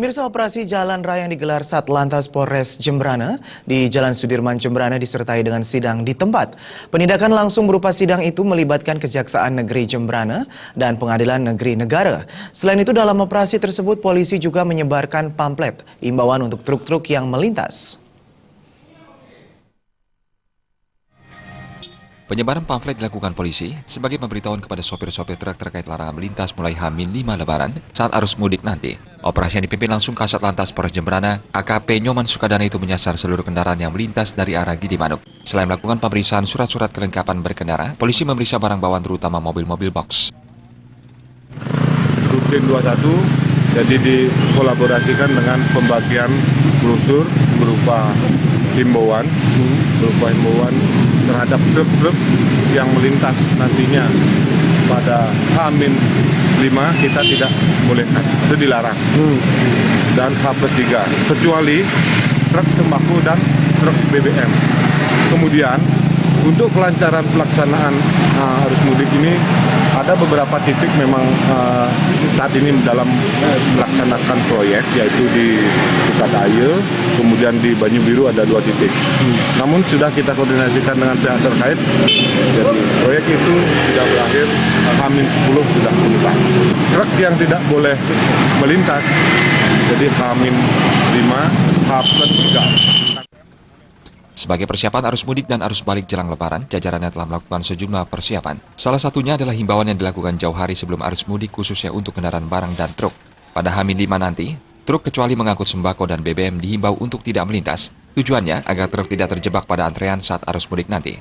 Pemirsa, operasi jalan raya yang digelar Satlantas Polres Jembrana di Jalan Sudirman Jembrana disertai dengan sidang di tempat. Penindakan langsung berupa sidang itu melibatkan Kejaksaan Negeri Jembrana dan Pengadilan Negeri Negara. Selain itu, dalam operasi tersebut polisi juga menyebarkan pamflet imbauan untuk truk-truk yang melintas. Penyebaran pamflet dilakukan polisi sebagai pemberitahuan kepada sopir-sopir truk terkait larangan melintas mulai H-5 Lebaran saat arus mudik nanti. Operasi yang dipimpin langsung Kasat Lantas Polres Jembrana, AKP Nyoman Sukadana itu menyasar seluruh kendaraan yang melintas dari arah Gilimanuk. Selain melakukan pemeriksaan surat-surat kelengkapan berkendara, polisi memeriksa barang bawaan terutama mobil-mobil box. Rutin 21 jadi dikolaborasikan dengan pembagian brosur berupa himbauan terhadap truk-truk yang melintas nantinya pada H-5 kita tidak bolehkan, itu dilarang. Dan H+3 kecuali truk sembako dan truk BBM. Kemudian untuk kelancaran pelaksanaan arus mudik ini ada beberapa titik memang saat ini dalam melaksanakan proyek, yaitu di Sukadaya, kemudian di Banyu Biru ada 2 titik. Namun sudah kita koordinasikan dengan pihak terkait, jadi proyek itu sudah berakhir, H-10 sudah tuntas. Truk yang tidak boleh melintas, jadi H-5, H+3. Sebagai persiapan arus mudik dan arus balik jelang Lebaran, jajarannya telah melakukan sejumlah persiapan. Salah satunya adalah himbauan yang dilakukan jauh hari sebelum arus mudik khususnya untuk kendaraan barang dan truk. Pada H-5 nanti, truk kecuali mengangkut sembako dan BBM dihimbau untuk tidak melintas. Tujuannya agar truk tidak terjebak pada antrean saat arus mudik nanti.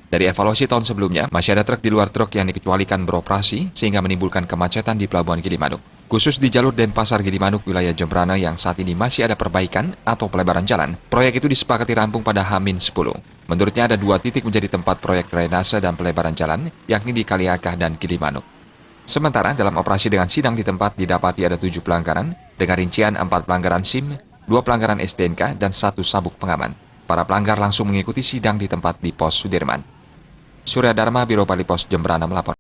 Dari evaluasi tahun sebelumnya, masih ada truk di luar truk yang dikecualikan beroperasi sehingga menimbulkan kemacetan di Pelabuhan Gilimanuk. Khusus di jalur Denpasar Gilimanuk wilayah Jembrana yang saat ini masih ada perbaikan atau pelebaran jalan, proyek itu disepakati rampung pada H-10. Menurutnya ada 2 titik menjadi tempat proyek drainase dan pelebaran jalan, yakni di Kaliakah dan Gilimanuk. Sementara dalam operasi dengan sidang di tempat didapati ada 7 pelanggaran, dengan rincian 4 pelanggaran SIM, 2 pelanggaran STNK, dan 1 sabuk pengaman. Para pelanggar langsung mengikuti sidang di tempat di Pos Sudirman. Surya Dharma, Biro Bali Pos Jembrana melapor.